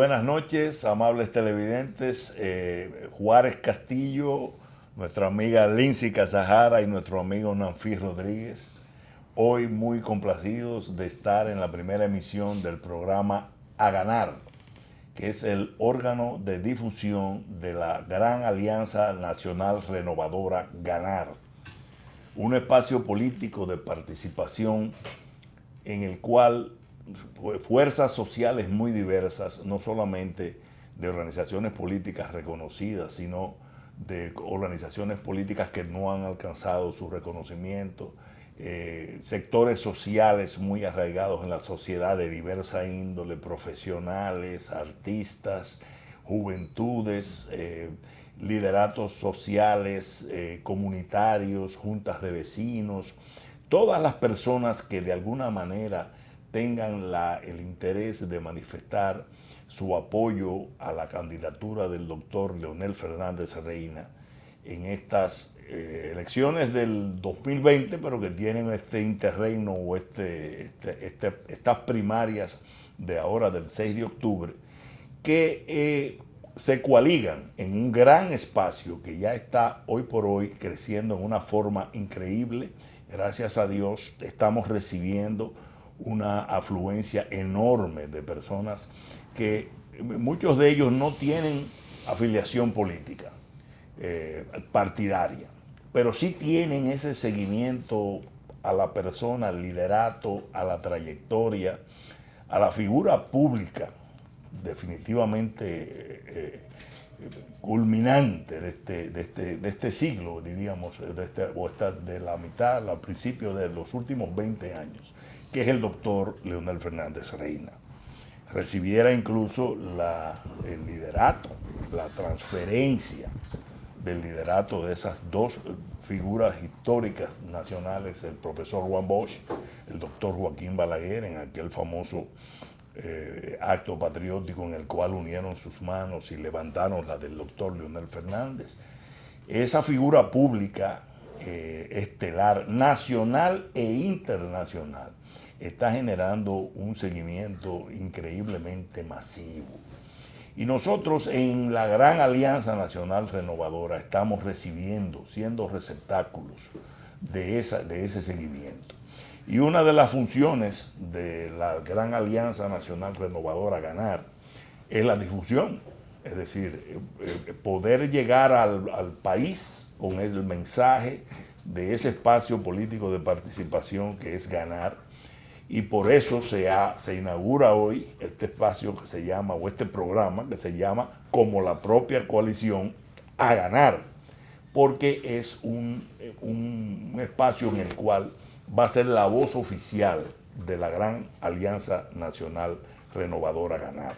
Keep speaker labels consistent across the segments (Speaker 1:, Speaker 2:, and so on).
Speaker 1: buenas noches, amables televidentes. Juárez Castillo, nuestra amiga Lindsay Casajara y nuestro amigo Nanfi Rodríguez. Hoy muy complacidos de estar en la primera emisión del programa A Ganar, que es el órgano de difusión de la Gran Alianza Nacional Renovadora Ganar. Un espacio político de participación en el cual fuerzas sociales muy diversas, no solamente de organizaciones políticas reconocidas, sino de organizaciones políticas que no han alcanzado su reconocimiento, sectores sociales muy arraigados en la sociedad de diversa índole, profesionales, artistas, juventudes, lideratos sociales, comunitarios, juntas de vecinos, todas las personas que de alguna manera tengan el interés de manifestar su apoyo a la candidatura del doctor Leonel Fernández Reina en estas elecciones del 2020, pero que tienen este interreino o estas primarias de ahora del 6 de octubre, que se coaligan en un gran espacio que ya está hoy por hoy creciendo en una forma increíble. Gracias a Dios estamos recibiendo una afluencia enorme de personas que muchos de ellos no tienen afiliación política, partidaria, pero sí tienen ese seguimiento a la persona, al liderato, a la trayectoria, a la figura pública, definitivamente culminante de este siglo, diríamos, de la mitad al principio de los últimos 20 años, que es el doctor Leonel Fernández Reina. Recibiera incluso el liderato, la transferencia del liderato de esas dos figuras históricas nacionales, el profesor Juan Bosch, el doctor Joaquín Balaguer, en aquel famoso acto patriótico en el cual unieron sus manos y levantaron la del doctor Leonel Fernández. Esa figura pública estelar, nacional e internacional, está generando un seguimiento increíblemente masivo. Y nosotros en la Gran Alianza Nacional Renovadora estamos siendo receptáculos de ese seguimiento. Y una de las funciones de la Gran Alianza Nacional Renovadora Ganar es la difusión, es decir, poder llegar al país con el mensaje de ese espacio político de participación que es Ganar. Y por eso se inaugura hoy este espacio que se llama, o este programa que se llama, como la propia coalición, A Ganar, porque es un espacio en el cual va a ser la voz oficial de la Gran Alianza Nacional Renovadora Ganar.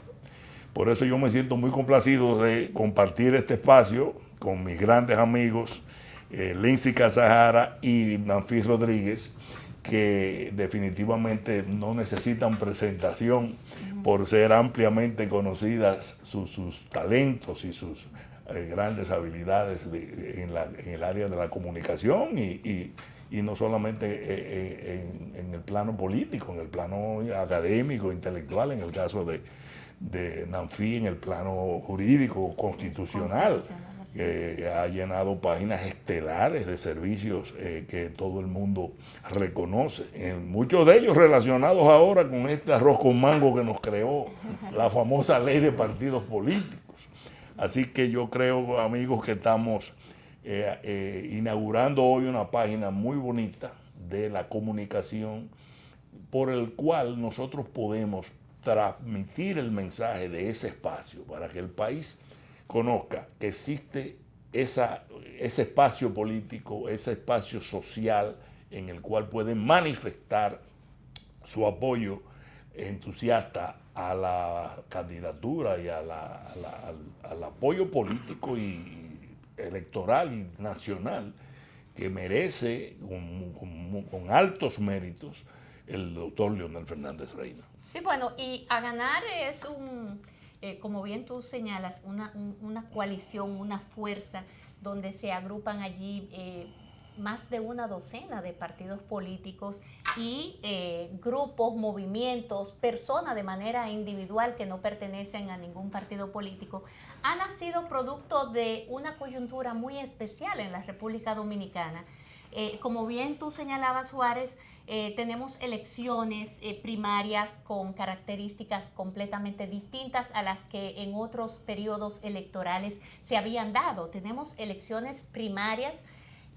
Speaker 1: Por eso yo me siento muy complacido de compartir este espacio con mis grandes amigos Lindsay Casajara y Nanfi Rodríguez, que definitivamente no necesitan presentación por ser ampliamente conocidas sus talentos y sus grandes habilidades en el área de la comunicación y no solamente en el plano político, en el plano académico, intelectual, en el caso de Nanfi, en el plano jurídico, constitucional, que ha llenado páginas estelares de servicios que todo el mundo reconoce. Muchos de ellos relacionados ahora con este arroz con mango que nos creó la famosa ley de partidos políticos. Así que yo creo, amigos, que estamos inaugurando hoy una página muy bonita de la comunicación por el cual nosotros podemos transmitir el mensaje de ese espacio para que el país conozca que existe ese espacio político, ese espacio social en el cual pueden manifestar su apoyo entusiasta a la candidatura y al apoyo político y electoral y nacional que merece con altos méritos el doctor Leonel Fernández Reina.
Speaker 2: Sí, bueno, y A Ganar es como bien tú señalas, una coalición, una fuerza donde se agrupan allí más de una docena de partidos políticos y grupos, movimientos, personas de manera individual que no pertenecen a ningún partido político, ha nacido producto de una coyuntura muy especial en la República Dominicana. Como bien tú señalabas, Juárez, tenemos elecciones primarias con características completamente distintas a las que en otros periodos electorales se habían dado. Tenemos elecciones primarias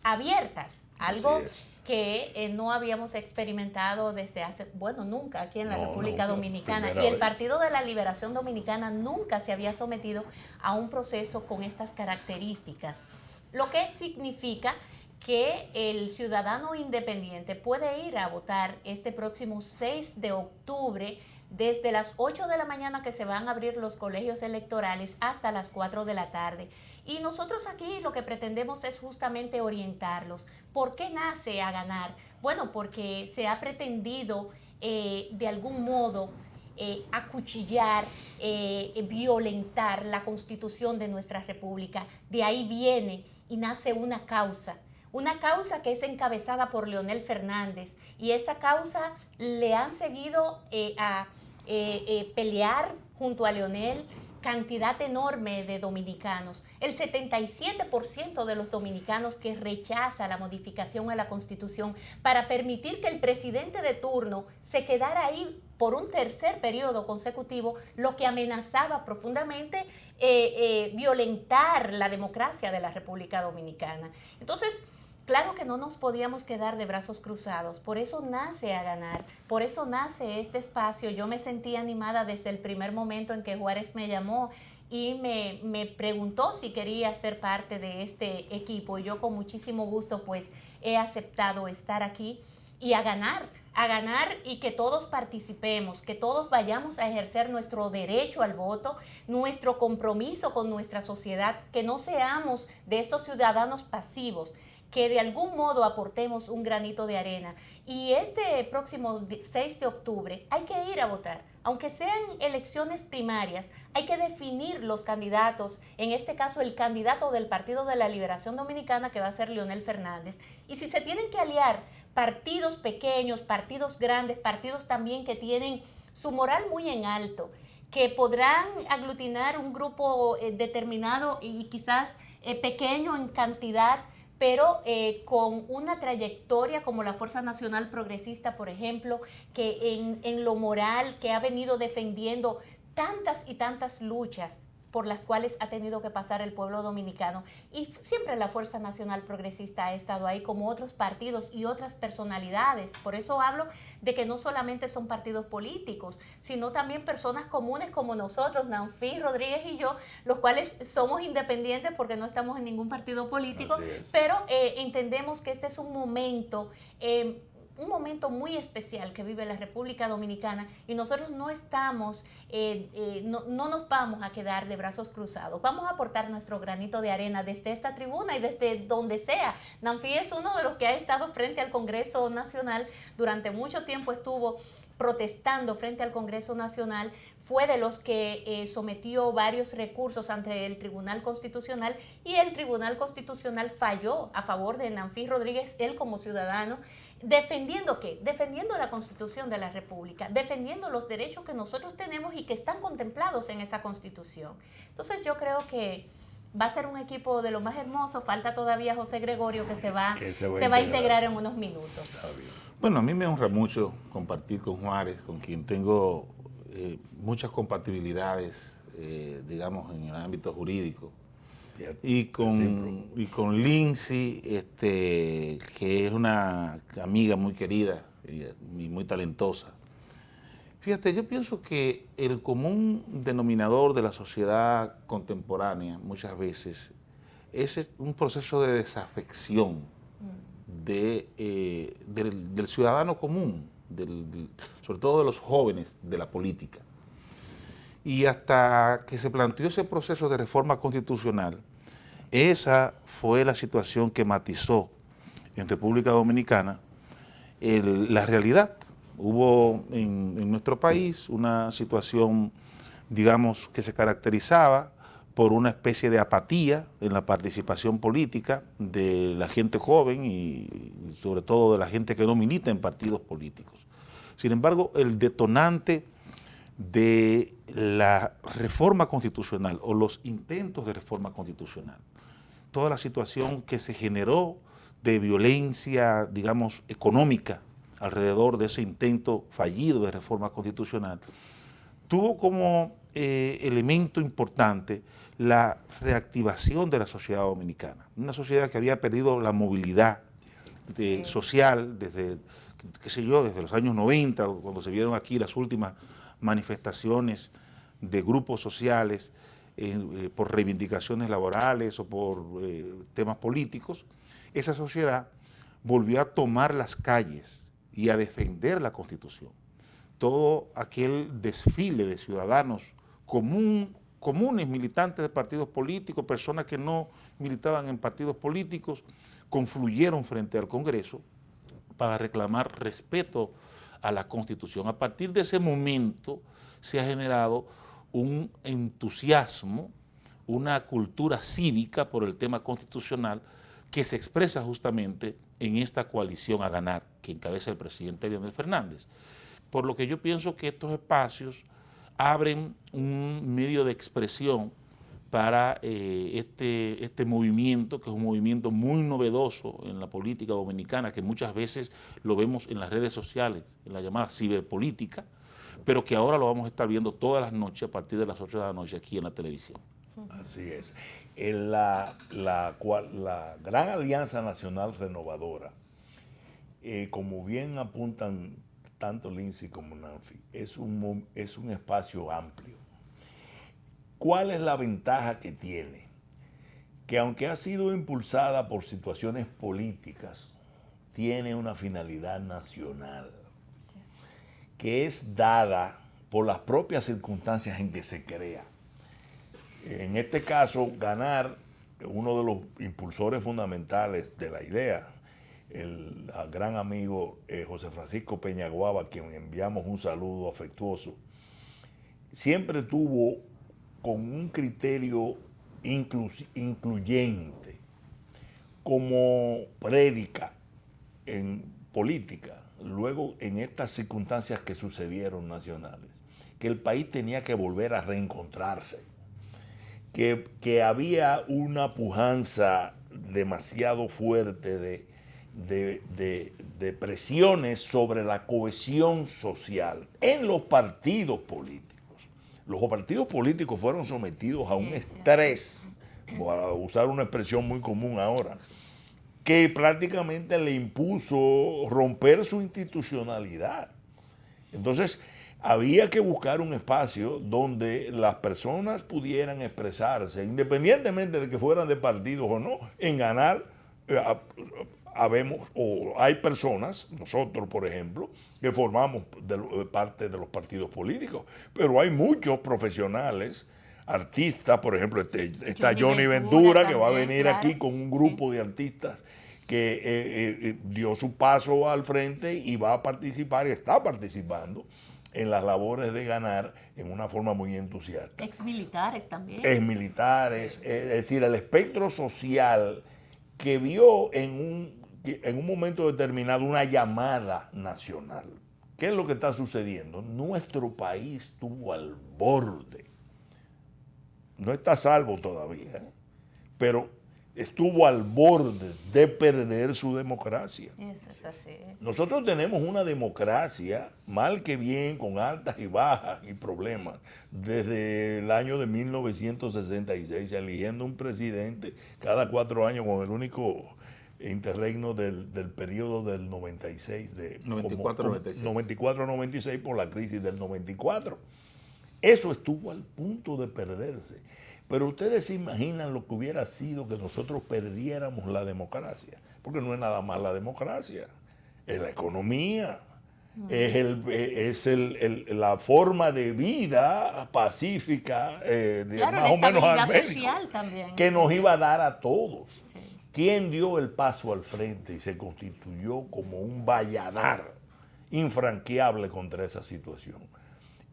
Speaker 2: abiertas, algo que no habíamos experimentado desde hace, bueno, nunca aquí en la República Dominicana. Y el Partido de la Liberación Dominicana nunca se había sometido a un proceso con estas características, lo que significa que el ciudadano independiente puede ir a votar este próximo 6 de octubre desde las 8 de la mañana, que se van a abrir los colegios electorales, hasta las 4 de la tarde. Y nosotros aquí lo que pretendemos es justamente orientarlos. ¿Por qué nace A Ganar? Bueno, porque se ha pretendido de algún modo acuchillar, violentar la Constitución de nuestra República. De ahí viene y nace una causa que es encabezada por Leonel Fernández, y esa causa le han seguido a pelear junto a Leonel cantidad enorme de dominicanos. El 77% de los dominicanos que rechaza la modificación a la Constitución para permitir que el presidente de turno se quedara ahí por un tercer periodo consecutivo, lo que amenazaba profundamente violentar la democracia de la República Dominicana. Entonces, claro que no nos podíamos quedar de brazos cruzados, por eso nace A Ganar, por eso nace este espacio. Yo me sentí animada desde el primer momento en que Juárez me llamó y me preguntó si quería ser parte de este equipo, y yo con muchísimo gusto pues he aceptado estar aquí y a ganar y que todos participemos, que todos vayamos a ejercer nuestro derecho al voto, nuestro compromiso con nuestra sociedad, que no seamos de estos ciudadanos pasivos, que de algún modo aportemos un granito de arena. Y este próximo 6 de octubre hay que ir a votar. Aunque sean elecciones primarias, hay que definir los candidatos, en este caso el candidato del Partido de la Liberación Dominicana, que va a ser Leonel Fernández. Y si se tienen que aliar partidos pequeños, partidos grandes, partidos también que tienen su moral muy en alto, que podrán aglutinar un grupo determinado y quizás pequeño en cantidad, pero con una trayectoria como la Fuerza Nacional Progresista, por ejemplo, que en lo moral, que ha venido defendiendo tantas y tantas luchas por las cuales ha tenido que pasar el pueblo dominicano. Y siempre la Fuerza Nacional Progresista ha estado ahí, como otros partidos y otras personalidades. Por eso hablo de que no solamente son partidos políticos, sino también personas comunes como nosotros, Nanfis Rodríguez y yo, los cuales somos independientes porque no estamos en ningún partido político, pero entendemos que este es un momento muy especial que vive la República Dominicana, y nosotros no estamos, no nos vamos a quedar de brazos cruzados. Vamos a aportar nuestro granito de arena desde esta tribuna y desde donde sea. Nanfis es uno de los que ha estado frente al Congreso Nacional durante mucho tiempo, estuvo protestando frente al Congreso Nacional, fue de los que sometió varios recursos ante el Tribunal Constitucional, y el Tribunal Constitucional falló a favor de Nanfis Rodríguez, él como ciudadano. ¿Defendiendo qué? Defendiendo la Constitución de la República, defendiendo los derechos que nosotros tenemos y que están contemplados en esa Constitución. Entonces yo creo que va a ser un equipo de lo más hermoso. Falta todavía José Gregorio, que se va a integrar en unos minutos.
Speaker 3: Bueno, a mí me honra mucho compartir con Juárez, con quien tengo muchas compatibilidades, digamos, en el ámbito jurídico. Y con Lindsay, que es una amiga muy querida y muy talentosa. Fíjate, yo pienso que el común denominador de la sociedad contemporánea muchas veces es un proceso de desafección del ciudadano común, sobre todo de los jóvenes de la política. Y hasta que se planteó ese proceso de reforma constitucional, esa fue la situación que matizó en República Dominicana la realidad. Hubo en nuestro país una situación, digamos, que se caracterizaba por una especie de apatía en la participación política de la gente joven y sobre todo de la gente que no milita en partidos políticos. Sin embargo, el detonante de la reforma constitucional o los intentos de reforma constitucional, toda la situación que se generó de violencia, digamos, económica alrededor de ese intento fallido de reforma constitucional, tuvo como elemento importante la reactivación de la sociedad dominicana, una sociedad que había perdido la movilidad social desde, qué sé yo, desde los años 90, cuando se vieron aquí las últimas manifestaciones de grupos sociales por reivindicaciones laborales o por temas políticos. Esa sociedad volvió a tomar las calles y a defender la Constitución. Todo aquel desfile de ciudadanos comunes, militantes de partidos políticos, personas que no militaban en partidos políticos, confluyeron frente al Congreso para reclamar respeto a la Constitución. A partir de ese momento se ha generado un entusiasmo, una cultura cívica por el tema constitucional que se expresa justamente en esta coalición a ganar que encabeza el presidente Leonel Fernández. Por lo que yo pienso que estos espacios abren un medio de expresión para este movimiento, que es un movimiento muy novedoso en la política dominicana, que muchas veces lo vemos en las redes sociales, en la llamada ciberpolítica, pero que ahora lo vamos a estar viendo todas las noches a partir de las 8 de la noche aquí en la televisión.
Speaker 1: Así es. La Gran Alianza Nacional Renovadora, como bien apuntan tanto Lindsay como Nancy, es un espacio amplio. ¿Cuál es la ventaja que tiene? Que aunque ha sido impulsada por situaciones políticas, tiene una finalidad nacional, que es dada por las propias circunstancias en que se crea. En este caso, ganar, uno de los impulsores fundamentales de la idea, el gran amigo José Francisco Peñaguaba, a quien enviamos un saludo afectuoso, siempre tuvo con un criterio incluyente como prédica en política, luego en estas circunstancias que sucedieron nacionales, que el país tenía que volver a reencontrarse, que había una pujanza demasiado fuerte de presiones sobre la cohesión social en los partidos políticos. Los partidos políticos fueron sometidos a un estrés, para usar una expresión muy común ahora, que prácticamente le impuso romper su institucionalidad. Entonces, había que buscar un espacio donde las personas pudieran expresarse, independientemente de que fueran de partidos o no, en ganar. Hay personas, nosotros por ejemplo, que formamos parte de los partidos políticos, pero hay muchos profesionales, artistas, por ejemplo, está Johnny Ventura, que va a venir aquí con un grupo de artistas que dio su paso al frente y va a participar y está participando en las labores de ganar en una forma muy entusiasta.
Speaker 2: Exmilitares también.
Speaker 1: Exmilitares, es decir, el espectro social que vio en un momento determinado una llamada nacional. ¿Qué es lo que está sucediendo? Nuestro país estuvo al borde. No está a salvo todavía, pero estuvo al borde de perder su democracia.
Speaker 2: Eso es así.
Speaker 1: Nosotros tenemos una democracia, mal que bien, con altas y bajas y problemas, desde el año de 1966, eligiendo un presidente cada 4 años con el único interregno del periodo del 96, 94-96 por la crisis del 94. Eso estuvo al punto de perderse. Pero ustedes se imaginan lo que hubiera sido que nosotros perdiéramos la democracia, porque no es nada más la democracia, es la economía, es la forma de vida pacífica, más o menos
Speaker 2: social también,
Speaker 1: que nos iba a dar a todos. Sí. ¿Quién dio el paso al frente y se constituyó como un valladar infranqueable contra esa situación?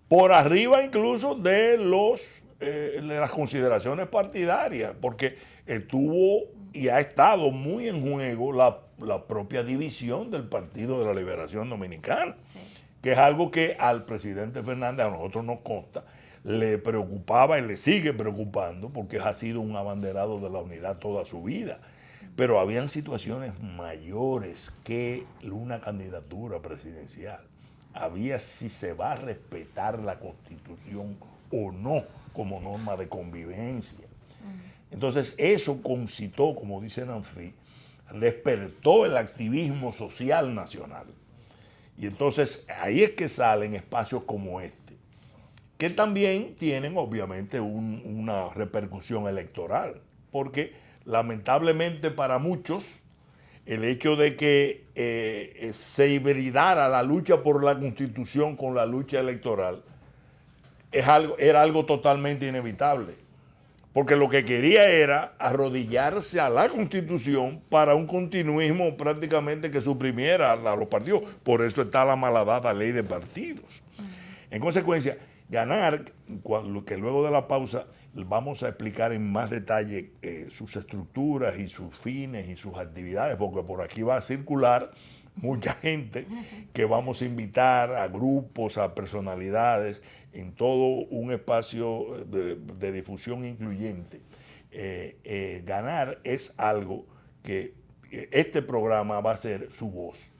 Speaker 1: Por arriba incluso de los las consideraciones partidarias, porque estuvo y ha estado muy en juego la propia división del Partido de la Liberación Dominicana, sí, que es algo que al presidente Fernández, a nosotros nos consta, le preocupaba y le sigue preocupando, porque ha sido un abanderado de la unidad toda su vida. Pero habían situaciones mayores que una candidatura presidencial. Había si se va a respetar la Constitución o no como norma de convivencia. Entonces eso concitó, como dice Nanfi, despertó el activismo social nacional. Y entonces ahí es que salen espacios como este, que también tienen obviamente una repercusión electoral, porque lamentablemente para muchos el hecho de que se hibridara la lucha por la Constitución con la lucha electoral era algo totalmente inevitable, porque lo que quería era arrodillarse a la Constitución para un continuismo prácticamente que suprimiera a los partidos. Por eso está la malhadada ley de partidos. En consecuencia, ganar, que luego de la pausa vamos a explicar en más detalle sus estructuras y sus fines y sus actividades, porque por aquí va a circular mucha gente que vamos a invitar a grupos, a personalidades, en todo un espacio de difusión incluyente. Ganar es algo que este programa va a ser su voz.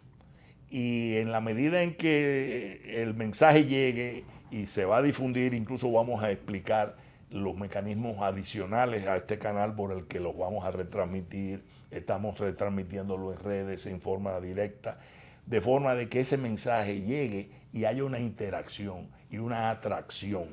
Speaker 1: Y en la medida en que el mensaje llegue y se va a difundir, incluso vamos a explicar los mecanismos adicionales a este canal por el que los vamos a retransmitir. Estamos retransmitiéndolo en redes en forma directa, de forma de que ese mensaje llegue y haya una interacción y una atracción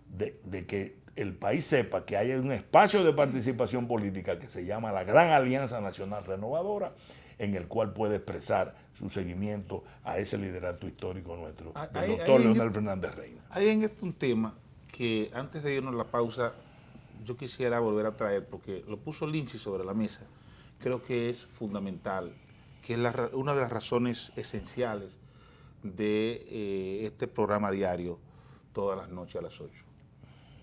Speaker 1: de que el país sepa que hay un espacio de participación política que se llama la Gran Alianza Nacional Renovadora, en el cual puede expresar su seguimiento a ese liderato histórico nuestro, del doctor Leonel Fernández Reina.
Speaker 3: Hay en esto un tema que antes de irnos a la pausa yo quisiera volver a traer, porque lo puso Lindsay sobre la mesa, creo que es fundamental, que es una de las razones esenciales de este programa diario todas las noches a las 8,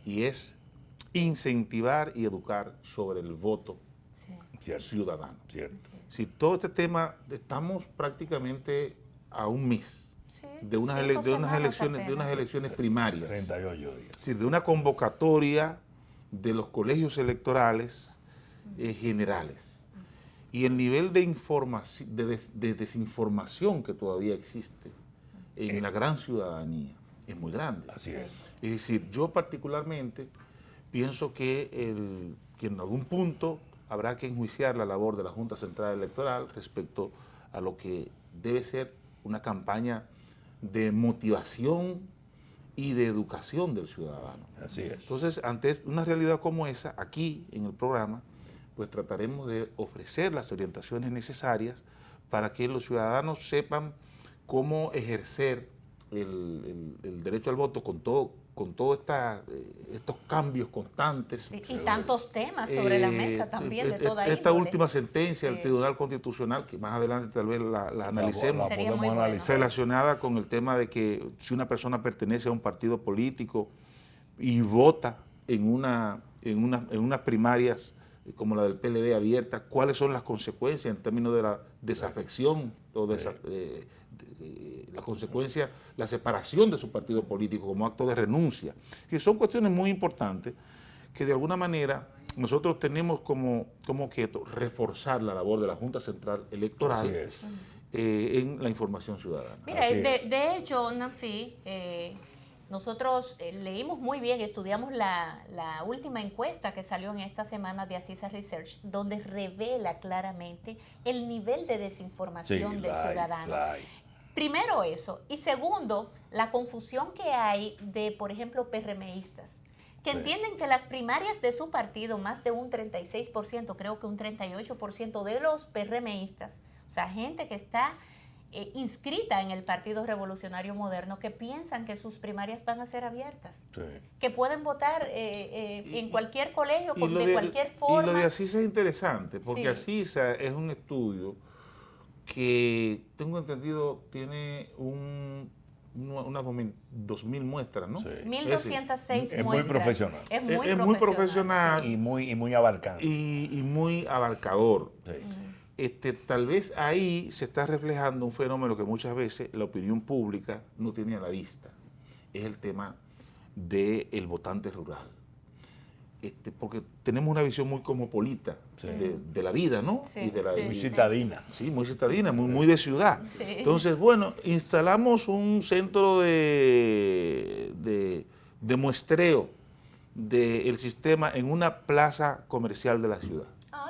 Speaker 3: y es incentivar y educar sobre el voto ciudadano.
Speaker 1: Cierto.
Speaker 3: Si todo este tema, estamos prácticamente a un mes de unas elecciones primarias.
Speaker 1: 38 días.
Speaker 3: Es decir, de una convocatoria de los colegios electorales generales. Y el nivel de información, de desinformación que todavía existe en la gran ciudadanía es muy grande.
Speaker 1: Así es.
Speaker 3: Es decir, yo particularmente pienso que en algún punto habrá que enjuiciar la labor de la Junta Central Electoral respecto a lo que debe ser una campaña de motivación y de educación del ciudadano.
Speaker 1: Así es.
Speaker 3: Entonces, ante una realidad como esa, aquí en el programa, pues trataremos de ofrecer las orientaciones necesarias para que los ciudadanos sepan cómo ejercer el derecho al voto con todos estos cambios constantes.
Speaker 2: Sí, y tantos temas sobre la mesa también de toda
Speaker 3: esta
Speaker 2: índole.
Speaker 3: última sentencia del Tribunal Constitucional, que más adelante tal vez la analicemos,
Speaker 1: la podemos analizar.
Speaker 3: relacionada con el tema de que si una persona pertenece a un partido político y vota en unas primarias como la del PLD abierta, ¿cuáles son las consecuencias en términos de la desafección o la consecuencia, la separación de su partido político como acto de renuncia? Y son cuestiones muy importantes que de alguna manera nosotros tenemos como objeto reforzar la labor de la Junta Central Electoral en la información ciudadana.
Speaker 2: Mira, de hecho, Nanfi, nosotros leímos muy bien, estudiamos la última encuesta que salió en esta semana de Acisa Research, donde revela claramente el nivel de desinformación del ciudadano. Primero eso, y segundo, la confusión que hay de, por ejemplo, PRMistas, que entienden que las primarias de su partido, más de un 36%, creo que un 38% de los PRMistas, o sea, gente que está inscrita en el Partido Revolucionario Moderno, que piensan que sus primarias van a ser abiertas, que pueden votar en cualquier colegio, de cualquier forma.
Speaker 3: Y lo de Acisa es interesante, porque Acisa es un estudio que, tengo entendido, tiene unas 2.000 muestras, ¿no?
Speaker 1: Sí.
Speaker 2: 1.206 muestras.
Speaker 1: Es muy profesional.
Speaker 2: Es
Speaker 3: muy profesional.
Speaker 1: Y muy abarcante.
Speaker 3: Y muy abarcador.
Speaker 1: Sí.
Speaker 3: Tal vez ahí se está reflejando un fenómeno que muchas veces la opinión pública no tiene a la vista. Es el tema del votante rural. Porque tenemos una visión muy cosmopolita de la vida, ¿no?
Speaker 2: Sí,
Speaker 3: y de la,
Speaker 1: muy citadina.
Speaker 3: Sí, muy citadina, muy de ciudad.
Speaker 2: Sí.
Speaker 3: Entonces, bueno, instalamos un centro de muestreo del sistema en una plaza comercial de la ciudad.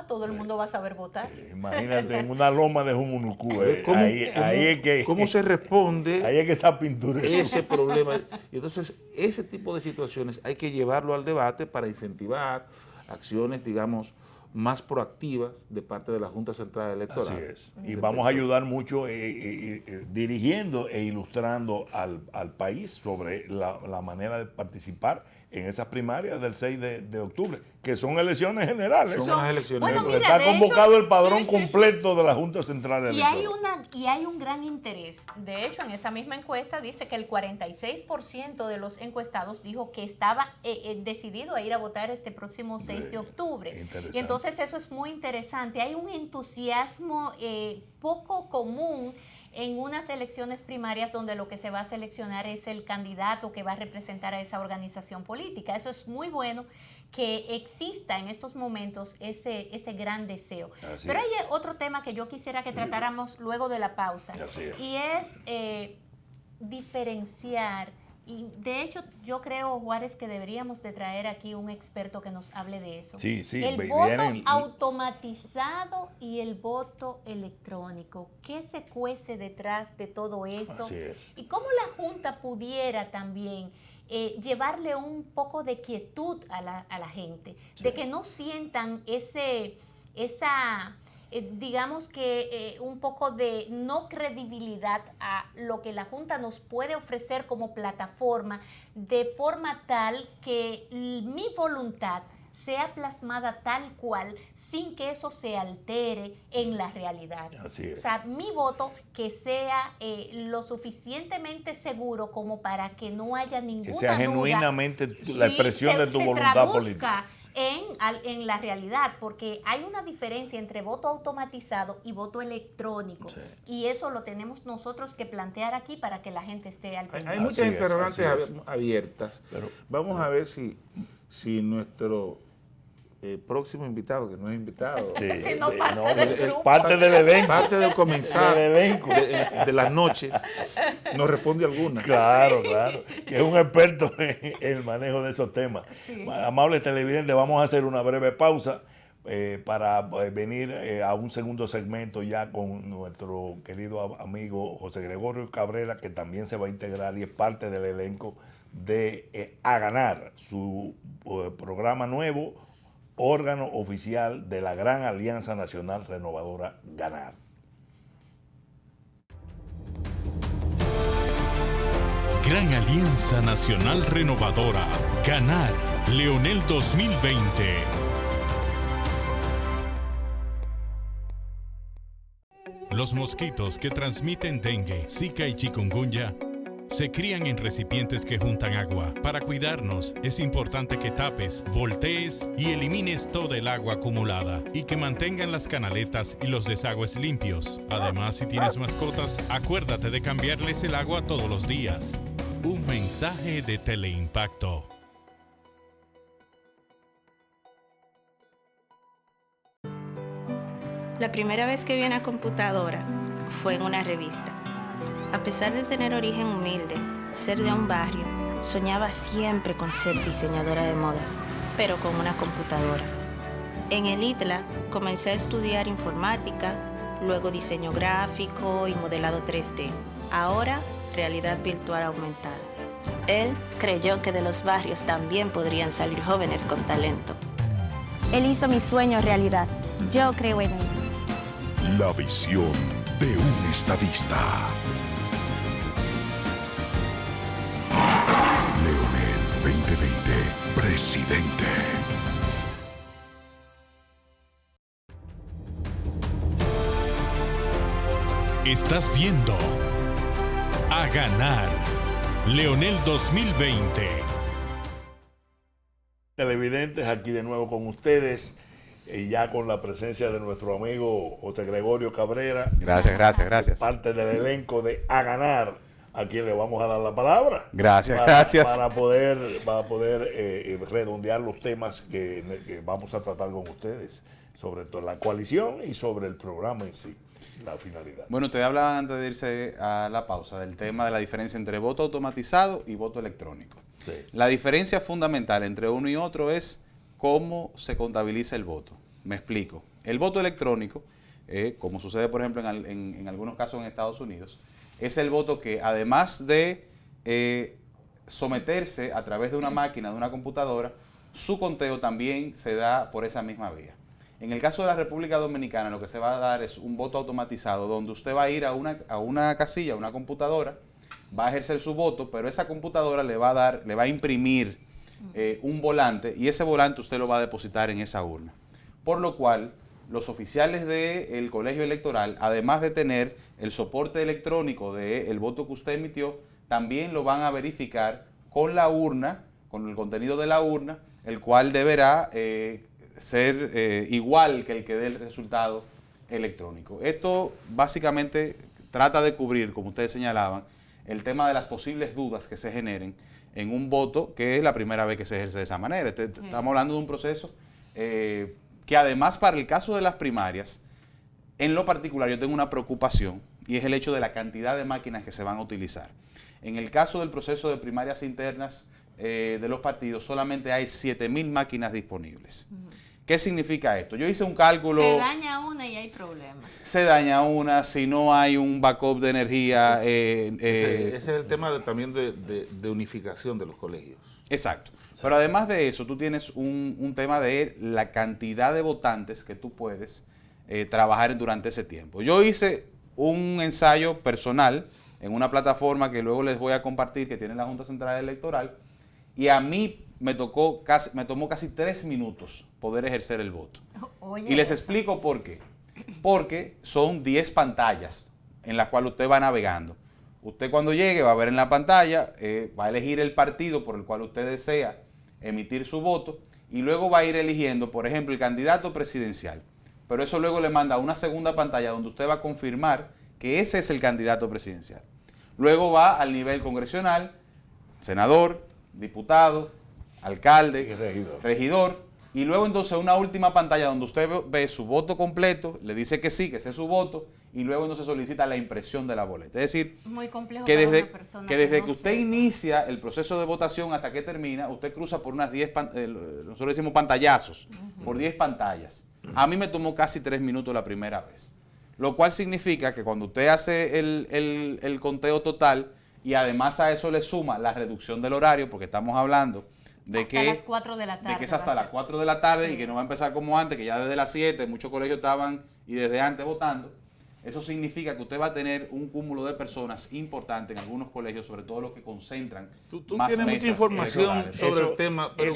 Speaker 2: Todo el mundo va a saber votar.
Speaker 1: Imagínate, en una loma de Jumunucú.
Speaker 3: ¿Cómo se responde?
Speaker 1: Ahí es que esa pintura.
Speaker 3: Ese problema. Y entonces, ese tipo de situaciones hay que llevarlo al debate para incentivar acciones, digamos, más proactivas de parte de la Junta Central Electoral.
Speaker 1: Así es. Y vamos a ayudar mucho dirigiendo e ilustrando al país sobre la manera de participar en esas primarias del 6 de octubre, que son elecciones generales.
Speaker 3: Son las elecciones.
Speaker 2: Bueno, mira,
Speaker 1: está convocado
Speaker 2: hecho,
Speaker 1: el padrón completo de la Junta Central Electoral.
Speaker 2: Y hay un gran interés. De hecho, en esa misma encuesta dice que el 46% de los encuestados dijo que estaba decidido a ir a votar este próximo 6 de octubre. Y entonces eso es muy interesante. Hay un entusiasmo poco común en unas elecciones primarias donde lo que se va a seleccionar es el candidato que va a representar a esa organización política. Eso es muy bueno que exista en estos momentos ese gran deseo. Pero hay otro tema que yo quisiera que tratáramos luego de la pausa. Y es diferenciar. Y de hecho, yo creo, Juárez, que deberíamos de traer aquí un experto que nos hable de eso.
Speaker 1: Sí,
Speaker 2: el voto automatizado y el voto electrónico. ¿Qué se cuece detrás de todo eso?
Speaker 1: Así es.
Speaker 2: Y cómo la Junta pudiera también llevarle un poco de quietud a la gente, de que no sientan digamos que un poco de no credibilidad a lo que la Junta nos puede ofrecer como plataforma, de forma tal que mi voluntad sea plasmada tal cual, sin que eso se altere en la realidad.
Speaker 1: Así es.
Speaker 2: O sea, mi voto que sea lo suficientemente seguro como para que no haya ninguna duda.
Speaker 1: Que sea genuinamente la expresión de tu voluntad política.
Speaker 2: En la realidad, porque hay una diferencia entre voto automatizado y voto electrónico. Sí. Y eso lo tenemos nosotros que plantear aquí para que la gente esté al pendiente.
Speaker 3: Hay muchas interrogantes abiertas. Pero vamos a ver si nuestro próximo invitado, que no es invitado,
Speaker 1: parte del elenco,
Speaker 3: parte del comenzar de las noches, nos responde alguna.
Speaker 1: Claro, que es un experto en el manejo de esos temas. Sí. Amables televidentes, vamos a hacer una breve pausa para venir a un segundo segmento ya con nuestro querido amigo José Gregorio Cabrera, que también se va a integrar y es parte del elenco de A Ganar, su programa nuevo, órgano oficial de la Gran Alianza Nacional Renovadora Ganar.
Speaker 4: Gran Alianza Nacional Renovadora Ganar Leonel 2020. Los mosquitos que transmiten dengue, zika y chikungunya se crían en recipientes que juntan agua. Para cuidarnos, es importante que tapes, voltees y elimines toda el agua acumulada y que mantengan las canaletas y los desagües limpios. Además, si tienes mascotas, acuérdate de cambiarles el agua todos los días. Un mensaje de Teleimpacto.
Speaker 5: La primera vez que vi una computadora fue en una revista. A pesar de tener origen humilde, ser de un barrio, soñaba siempre con ser diseñadora de modas, pero con una computadora. En el ITLA comencé a estudiar informática, luego diseño gráfico y modelado 3D. Ahora, realidad virtual aumentada. Él creyó que de los barrios también podrían salir jóvenes con talento.
Speaker 6: Él hizo mi sueño realidad. Yo creo en él.
Speaker 7: La visión de un estadista. Leonel 2020, presidente.
Speaker 4: Estás viendo A Ganar. Leonel 2020.
Speaker 1: Televidentes, aquí de nuevo con ustedes, ya con la presencia de nuestro amigo José Gregorio Cabrera.
Speaker 8: Gracias.
Speaker 1: Parte del elenco de A Ganar, a quien le vamos a dar la palabra.
Speaker 8: Gracias.
Speaker 1: Para poder redondear los temas que vamos a tratar con ustedes, sobre todo la coalición y sobre el programa en sí, la finalidad.
Speaker 8: Bueno, ustedes hablaban antes de irse a la pausa del tema de la diferencia entre voto automatizado y voto electrónico.
Speaker 1: Sí.
Speaker 8: La diferencia fundamental entre uno y otro es cómo se contabiliza el voto. Me explico. El voto electrónico, como sucede por ejemplo en algunos casos en Estados Unidos, es el voto que además de someterse a través de una máquina, de una computadora, su conteo también se da por esa misma vía. En el caso de la República Dominicana, lo que se va a dar es un voto automatizado, donde usted va a ir a una casilla, a una computadora, va a ejercer su voto, pero esa computadora le va a imprimir un volante, y ese volante usted lo va a depositar en esa urna. Por lo cual, los oficiales del colegio electoral, además de tener el soporte electrónico del voto que usted emitió, también lo van a verificar con la urna, con el contenido de la urna, el cual deberá ser igual que el que dé el resultado electrónico. Esto básicamente trata de cubrir, como ustedes señalaban, el tema de las posibles dudas que se generen en un voto que es la primera vez que se ejerce de esa manera. Estamos hablando de un proceso que además para el caso de las primarias, en lo particular yo tengo una preocupación, y es el hecho de la cantidad de máquinas que se van a utilizar. En el caso del proceso de primarias internas de los partidos, solamente hay 7.000 máquinas disponibles. ¿Qué significa esto? Yo hice un cálculo.
Speaker 2: Se daña una y hay problemas.
Speaker 8: Se daña una, si no hay un backup de energía.
Speaker 3: Ese es el tema también de unificación de los colegios.
Speaker 8: Exacto. Pero además de eso, tú tienes un tema de la cantidad de votantes que tú puedes trabajar durante ese tiempo. Yo hice un ensayo personal en una plataforma que luego les voy a compartir, que tiene la Junta Central Electoral, y a mí me tomó casi 3 minutos poder ejercer el voto.
Speaker 2: Oye,
Speaker 8: y les explico por qué. Porque son 10 pantallas en las cuales usted va navegando. Usted cuando llegue va a ver en la pantalla, va a elegir el partido por el cual usted desea emitir su voto, y luego va a ir eligiendo, por ejemplo, el candidato presidencial. Pero eso luego le manda a una segunda pantalla donde usted va a confirmar que ese es el candidato presidencial. Luego va al nivel congresional, senador, diputado, alcalde,
Speaker 1: y
Speaker 8: regidor, y luego entonces una última pantalla donde usted ve su voto completo, le dice que sí, que ese es su voto, y luego entonces solicita la impresión de la boleta. Es decir,
Speaker 2: muy complejo
Speaker 8: que
Speaker 2: para
Speaker 8: desde
Speaker 2: una persona
Speaker 8: que
Speaker 2: no
Speaker 8: usted
Speaker 2: sepa.
Speaker 8: inicia el proceso de votación hasta que termina, usted cruza por unas 10, nosotros decimos pantallazos, por 10 pantallas. A mí me tomó casi 3 minutos la primera vez. Lo cual significa que cuando usted hace el conteo total, y además a eso le suma la reducción del horario, porque estamos hablando de
Speaker 2: hasta
Speaker 8: que
Speaker 2: las 4 de la tarde.
Speaker 8: De que es hasta las 4 de la tarde,
Speaker 2: Sí.
Speaker 8: y que no va a empezar como antes, que ya desde las 7 muchos colegios estaban y desde antes votando. Eso significa que usted va a tener un cúmulo de personas importante en algunos colegios, sobre todo los que concentran
Speaker 3: Tú
Speaker 8: más
Speaker 3: tienes
Speaker 8: mesas
Speaker 3: mucha información
Speaker 8: electorales.
Speaker 3: sobre el tema, pero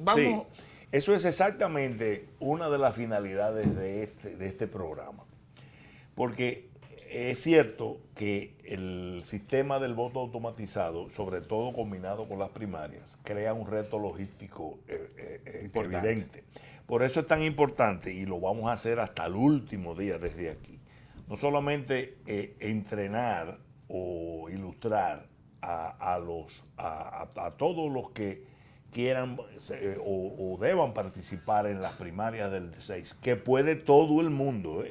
Speaker 3: vamos.
Speaker 1: Sí, eso es exactamente una de las finalidades de este programa. Porque es cierto que el sistema del voto automatizado, sobre todo combinado con las primarias, crea un reto logístico evidente. Por eso es tan importante, y lo vamos a hacer hasta el último día desde aquí, no solamente entrenar o ilustrar a todos los que quieran o deban participar en las primarias del 6, que puede todo el mundo,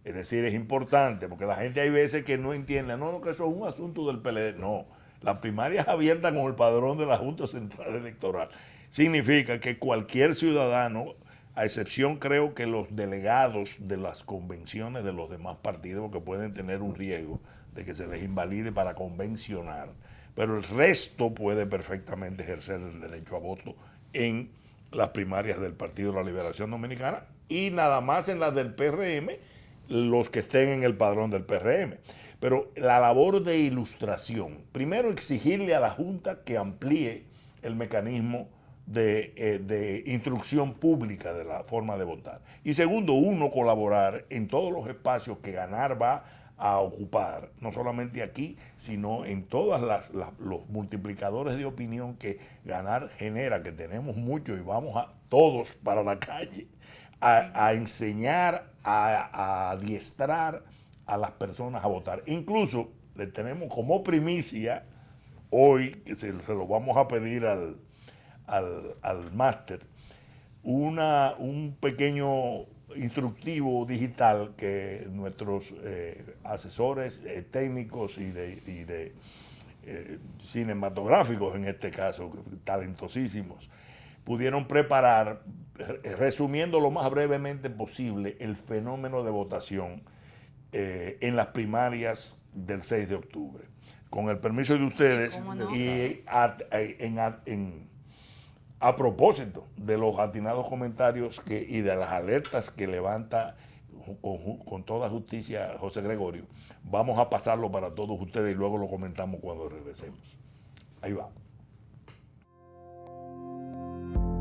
Speaker 1: Es decir, es importante, porque la gente hay veces que no entiende, no, que eso es un asunto del PLD. No, las primarias abiertas con el padrón de la Junta Central Electoral. Significa que cualquier ciudadano, a excepción creo que los delegados de las convenciones de los demás partidos, porque pueden tener un riesgo de que se les invalide para convencionar, pero el resto puede perfectamente ejercer el derecho a voto en las primarias del Partido de la Liberación Dominicana, y nada más en las del PRM, los que estén en el padrón del PRM. Pero la labor de ilustración, primero exigirle a la Junta que amplíe el mecanismo de instrucción pública de la forma de votar. Y segundo, uno colaborar en todos los espacios que Ganar va a ocupar, no solamente aquí, sino en todos los multiplicadores de opinión que ganar genera, que tenemos mucho y vamos a todos para la calle, a enseñar, a adiestrar a las personas a votar. Incluso le tenemos como primicia hoy, que se lo vamos a pedir al máster, un pequeño instructivo digital que nuestros asesores técnicos y de cinematográficos, en este caso, talentosísimos, pudieron preparar, resumiendo lo más brevemente posible el fenómeno de votación en las primarias del 6 de octubre. Con el permiso de ustedes, y a propósito de los atinados comentarios y de las alertas que levanta con toda justicia José Gregorio, vamos a pasarlo para todos ustedes y luego lo comentamos cuando regresemos. Ahí va.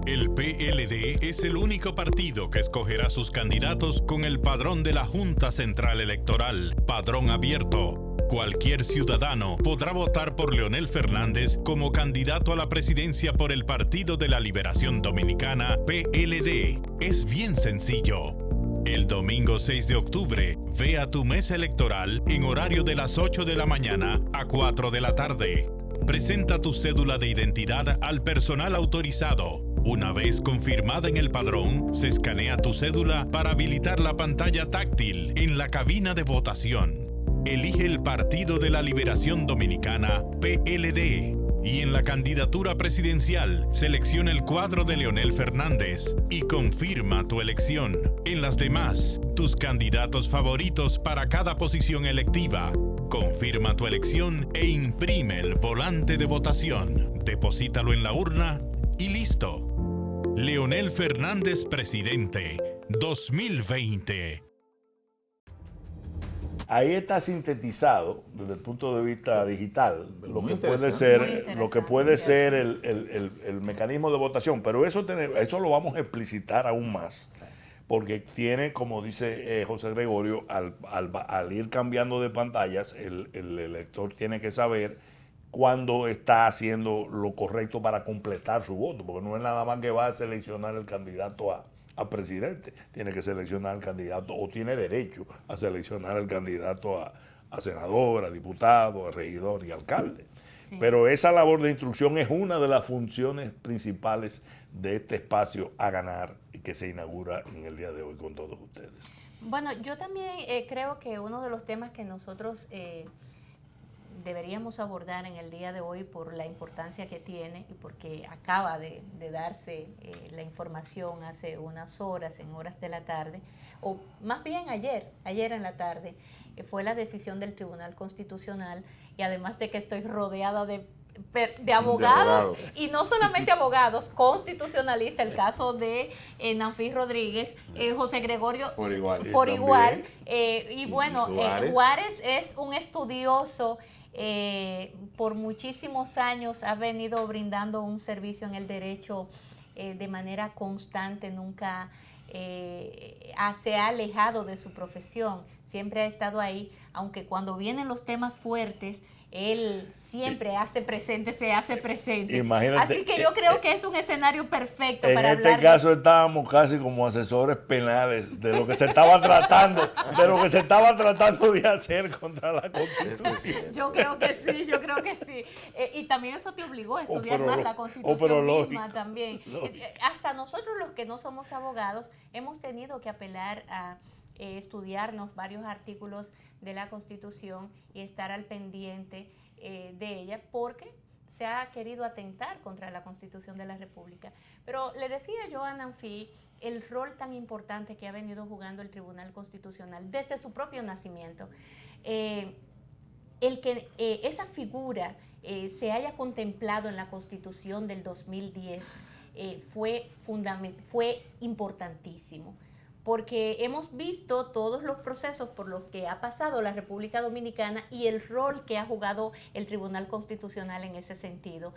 Speaker 4: El PLD es el único partido que escogerá sus candidatos con el padrón de la Junta Central Electoral, padrón abierto. Cualquier ciudadano podrá votar por Leonel Fernández como candidato a la presidencia por el Partido de la Liberación Dominicana, PLD. Es bien sencillo. El domingo 6 de octubre, ve a tu mesa electoral en horario de las 8 de la mañana a 4 de la tarde. Presenta tu cédula de identidad al personal autorizado. Una vez confirmada en el padrón, se escanea tu cédula para habilitar la pantalla táctil en la cabina de votación. Elige el Partido de la Liberación Dominicana, PLD. Y en la candidatura presidencial, selecciona el cuadro de Leonel Fernández y confirma tu elección. En las demás, tus candidatos favoritos para cada posición electiva. Confirma tu elección e imprime el volante de votación. Deposítalo en la urna y listo. Leonel Fernández, presidente, 2020.
Speaker 1: Ahí está sintetizado desde el punto de vista digital lo que puede ser el mecanismo de votación, pero eso lo vamos a explicitar aún más, porque tiene, como dice José Gregorio, al ir cambiando de pantallas, el elector tiene que saber cuándo está haciendo lo correcto para completar su voto, porque no es nada más que va a seleccionar el candidato a presidente, tiene que seleccionar al candidato, o tiene derecho a seleccionar al candidato a senador, a diputado, a regidor y alcalde. Sí. Pero esa labor de instrucción es una de las funciones principales de este espacio a ganar y que se inaugura en el día de hoy con todos ustedes.
Speaker 2: Bueno, yo también creo que uno de los temas que nosotros deberíamos abordar en el día de hoy, por la importancia que tiene y porque acaba de darse la información hace unas horas, en horas de la tarde, o más bien ayer en la tarde, fue la decisión del Tribunal Constitucional, y además de que estoy rodeada de abogados, y no solamente abogados, constitucionalistas, el caso de Nanfis Rodríguez, José Gregorio por igual, y bueno, Juárez es un estudioso. Por muchísimos años ha venido brindando un servicio en el derecho de manera constante, nunca se ha alejado de su profesión, siempre ha estado ahí, aunque cuando vienen los temas fuertes, él siempre se hace presente.
Speaker 1: Imagínate,
Speaker 2: así que yo creo que es un escenario perfecto para hablar.
Speaker 1: En este caso estábamos casi como asesores penales de lo que se estaba tratando, de hacer contra la Constitución.
Speaker 2: Yo creo que sí. Y también eso te obligó a estudiar más la Constitución misma también. Hasta nosotros los que no somos abogados hemos tenido que apelar a estudiarnos varios artículos de la Constitución y estar al pendiente de ella, porque se ha querido atentar contra la Constitución de la República. Pero le decía yo a Nanfis el rol tan importante que ha venido jugando el Tribunal Constitucional desde su propio nacimiento. El que esa figura se haya contemplado en la Constitución del 2010 fue importantísimo, porque hemos visto todos los procesos por los que ha pasado la República Dominicana y el rol que ha jugado el Tribunal Constitucional en ese sentido.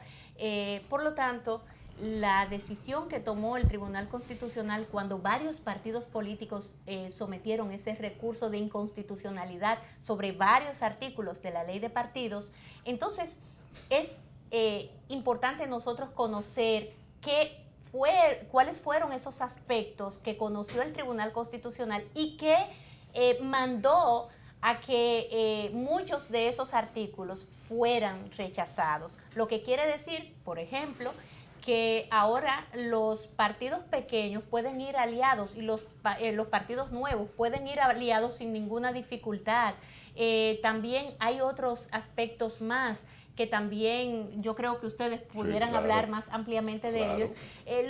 Speaker 2: Por lo tanto, la decisión que tomó el Tribunal Constitucional cuando varios partidos políticos sometieron ese recurso de inconstitucionalidad sobre varios artículos de la ley de partidos, entonces es importante nosotros conocer cuáles fueron esos aspectos que conoció el Tribunal Constitucional y que mandó a que muchos de esos artículos fueran rechazados. Lo que quiere decir, por ejemplo, que ahora los partidos pequeños pueden ir aliados y los partidos nuevos pueden ir aliados sin ninguna dificultad. También hay otros aspectos más que también yo creo que ustedes pudieran hablar más ampliamente de ellos,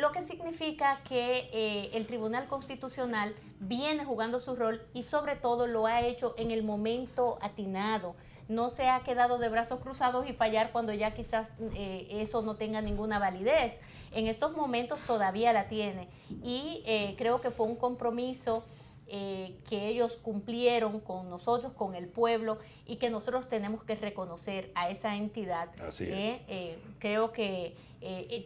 Speaker 2: lo que significa que el Tribunal Constitucional viene jugando su rol y sobre todo lo ha hecho en el momento atinado. No se ha quedado de brazos cruzados y fallar cuando ya quizás eso no tenga ninguna validez. En estos momentos todavía la tiene y creo que fue un compromiso que ellos cumplieron con nosotros, con el pueblo, y que nosotros tenemos que reconocer a esa entidad.
Speaker 1: Así es.
Speaker 2: Creo que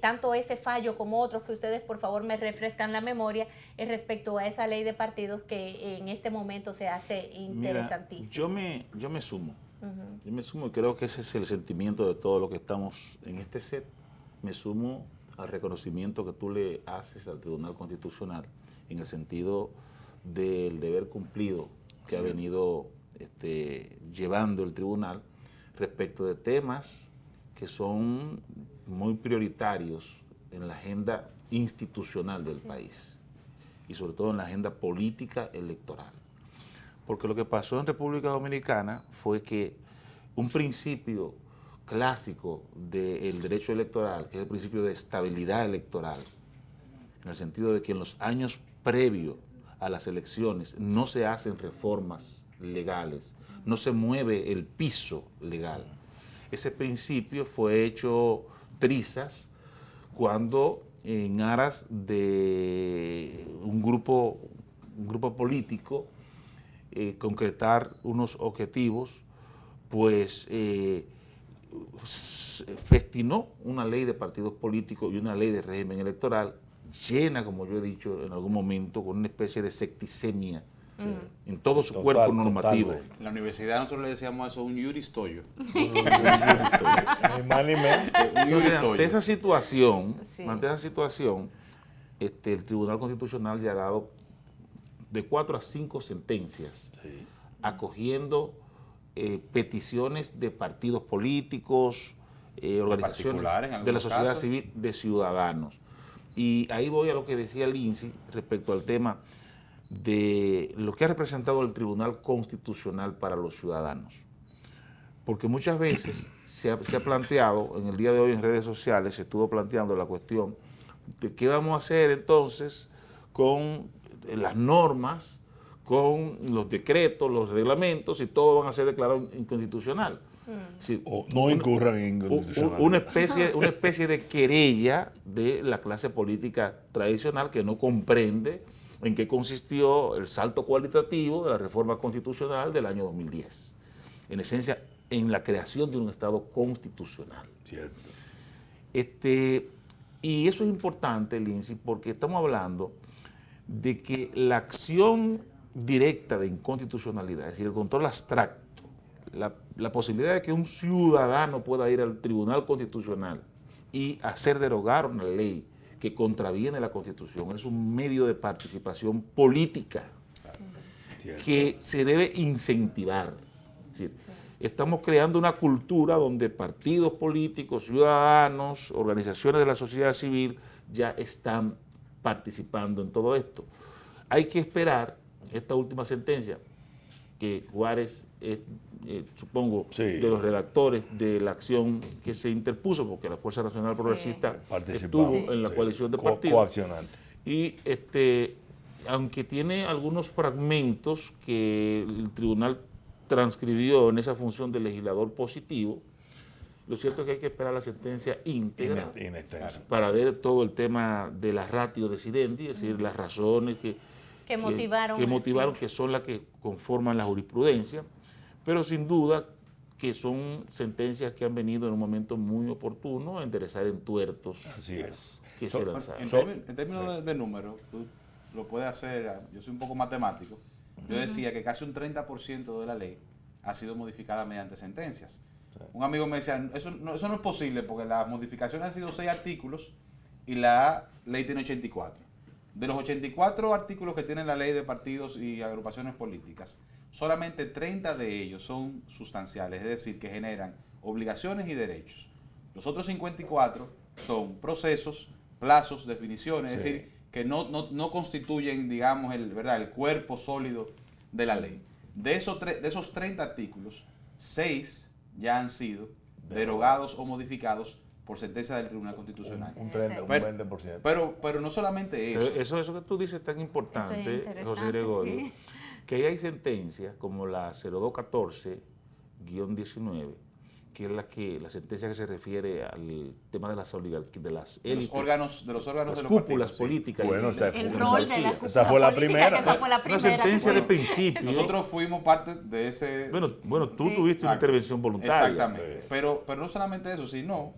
Speaker 2: tanto ese fallo como otros que ustedes por favor me refrescan la memoria respecto a esa ley de partidos que en este momento se hace interesantísimo.
Speaker 3: Mira, yo me sumo. Yo me sumo y creo que ese es el sentimiento de todos los que estamos en este set. Me sumo al reconocimiento que tú le haces al Tribunal Constitucional en el sentido del deber cumplido que ha venido llevando el tribunal respecto de temas que son muy prioritarios en la agenda institucional del país y sobre todo en la agenda política electoral. Porque lo que pasó en República Dominicana fue que un principio clásico del derecho electoral, que es el principio de estabilidad electoral, en el sentido de que en los años previos a las elecciones no se hacen reformas legales, no se mueve el piso legal. Ese principio fue hecho trizas cuando en aras de un grupo político concretar unos objetivos, pues festinó una ley de partidos políticos y una ley de régimen electoral llena, como yo he dicho en algún momento, con una especie de secticemia en todo su cuerpo normativo.
Speaker 8: En la universidad nosotros le decíamos a eso un juristoyo.
Speaker 3: Ante esa situación, el Tribunal Constitucional ya ha dado de 4 a 5 sentencias acogiendo peticiones de partidos políticos, organizaciones de la sociedad civil, de ciudadanos. Y ahí voy a lo que decía Lindsay respecto al tema de lo que ha representado el Tribunal Constitucional para los ciudadanos. Porque muchas veces se ha planteado, en el día de hoy en redes sociales, se estuvo planteando la cuestión de qué vamos a hacer entonces con las normas, con los decretos, los reglamentos, y todo van a ser declarados inconstitucional. Sí,
Speaker 1: o no incurran en inconstitucionalidad.
Speaker 3: Una especie de querella de la clase política tradicional que no comprende en qué consistió el salto cualitativo de la reforma constitucional del año 2010. En esencia, en la creación de un Estado constitucional.
Speaker 1: Cierto.
Speaker 3: Y eso es importante, Lindsay, porque estamos hablando de que la acción directa de inconstitucionalidad, es decir, el control abstracto, la posibilidad de que un ciudadano pueda ir al Tribunal Constitucional y hacer derogar una ley que contraviene la Constitución, es un medio de participación política que se debe incentivar. Es decir, estamos creando una cultura donde partidos políticos, ciudadanos, organizaciones de la sociedad civil ya están participando en todo esto. Hay que esperar esta última sentencia, que Juárez supongo, de los redactores de la acción que se interpuso, porque la Fuerza Nacional Progresista estuvo en la coalición de partidos.
Speaker 1: Coaccionante.
Speaker 3: Y aunque tiene algunos fragmentos que el tribunal transcribió en esa función de legislador positivo, lo cierto es que hay que esperar la sentencia íntegra para ver todo el tema de la ratio decidendi, es decir, las razones
Speaker 2: que motivaron,
Speaker 3: que son las que conforman la jurisprudencia, pero sin duda que son sentencias que han venido en un momento muy oportuno a enderezar entuertos.
Speaker 1: Así es.
Speaker 3: Que se lanzaron.
Speaker 8: En términos de números, tú lo puedes hacer, yo soy un poco matemático, yo decía que casi un 30% de la ley ha sido modificada mediante sentencias. Un amigo me decía, eso no es posible porque las modificaciones han sido 6 artículos y la ley tiene 84. De los 84 artículos que tiene la ley de partidos y agrupaciones políticas, solamente 30 de ellos son sustanciales, es decir, que generan obligaciones y derechos. Los otros 54 son procesos, plazos, definiciones, es decir, que no constituyen, digamos, el cuerpo sólido de la ley. De esos 30 artículos, 6 ya han sido derogados o modificados por sentencia del Tribunal Constitucional.
Speaker 1: Un 20%.
Speaker 8: Pero no solamente eso.
Speaker 3: Eso que tú dices es tan importante, José Gregorio,
Speaker 2: sí,
Speaker 3: que hay sentencias como la 0214-19, que es la sentencia que se refiere al tema de las oligarquías, de las élites,
Speaker 8: de los órganos de los
Speaker 3: cúpulas
Speaker 8: partidos,
Speaker 3: políticas.
Speaker 1: Bueno,
Speaker 2: el rol de la
Speaker 1: esa fue la primera.
Speaker 2: Esa fue la primera.
Speaker 3: Una sentencia de principio.
Speaker 8: Nosotros fuimos parte de ese...
Speaker 3: Bueno, tú tuviste una intervención voluntaria.
Speaker 8: Exactamente. Pero no solamente eso, sino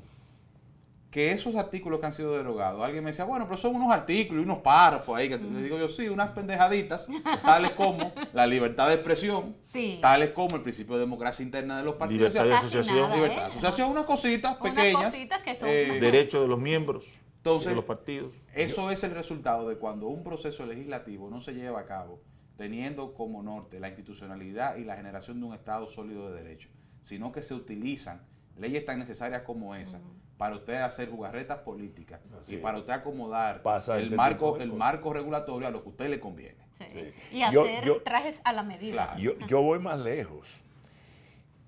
Speaker 8: que esos artículos que han sido derogados, alguien me decía, bueno, pero son unos artículos y unos párrafos ahí, que le digo yo, sí, unas pendejaditas, tales como la libertad de expresión, tales como el principio de democracia interna de los partidos.
Speaker 3: Libertad de asociación.
Speaker 8: Libertad de asociación, unas cositas pequeñas.
Speaker 2: Que son
Speaker 3: derechos de los miembros de los partidos.
Speaker 8: Eso es el resultado de cuando un proceso legislativo no se lleva a cabo teniendo como norte la institucionalidad y la generación de un Estado sólido de derecho, sino que se utilizan leyes tan necesarias como esa para usted hacer jugarretas políticas y para usted acomodar el marco regulatorio a lo que a usted le conviene.
Speaker 2: Y hacer trajes a la medida.
Speaker 1: Claro. Yo voy más lejos.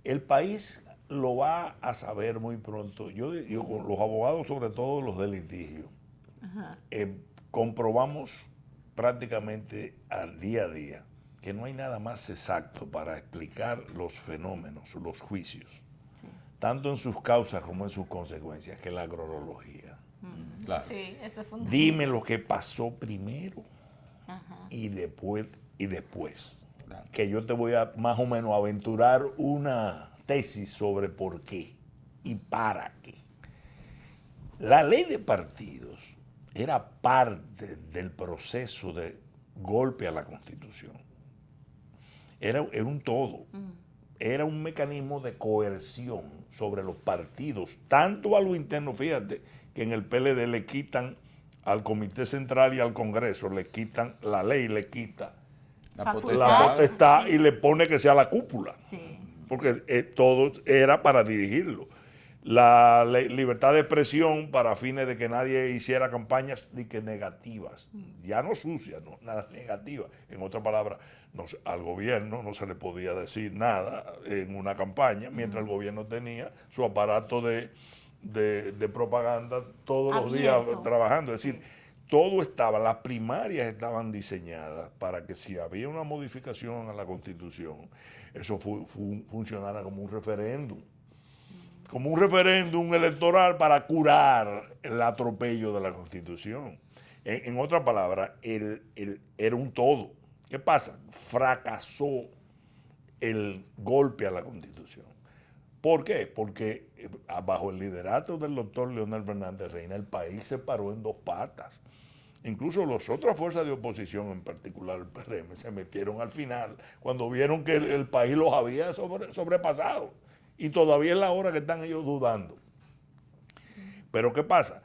Speaker 1: El país lo va a saber muy pronto. Yo con los abogados, sobre todo los de litigio, comprobamos prácticamente al día a día que no hay nada más exacto para explicar los fenómenos, los juicios, tanto en sus causas como en sus consecuencias, que la cronología.
Speaker 8: Claro.
Speaker 2: Sí, eso es fundamental.
Speaker 1: Dime lo que pasó primero y después. Claro. Que yo te voy a más o menos aventurar una tesis sobre por qué y para qué. La ley de partidos era parte del proceso de golpe a la Constitución. Era un todo. Era un mecanismo de coerción sobre los partidos, tanto a lo interno. Fíjate que en el PLD le quitan al Comité Central y al Congreso, le quitan la ley, le quita la potestad y le pone que sea la cúpula. Sí. Porque todo era para dirigirlo. La libertad de expresión para fines de que nadie hiciera campañas negativas, ya no sucias, no, nada negativas. En otras palabras, al gobierno no se le podía decir nada en una campaña, mientras el gobierno tenía su aparato de propaganda todos los días trabajando. Es decir, todo estaba, las primarias estaban diseñadas para que si había una modificación a la Constitución, eso funcionara como un referéndum. Como un referéndum electoral para curar el atropello de la Constitución. En otras palabras, era un todo. ¿Qué pasa? Fracasó el golpe a la Constitución. ¿Por qué? Porque bajo el liderato del doctor Leonel Fernández Reina, el país se paró en dos patas. Incluso las otras fuerzas de oposición, en particular el PRM, se metieron al final cuando vieron que el país los había sobrepasado. Y todavía es la hora que están ellos dudando. Pero ¿qué pasa?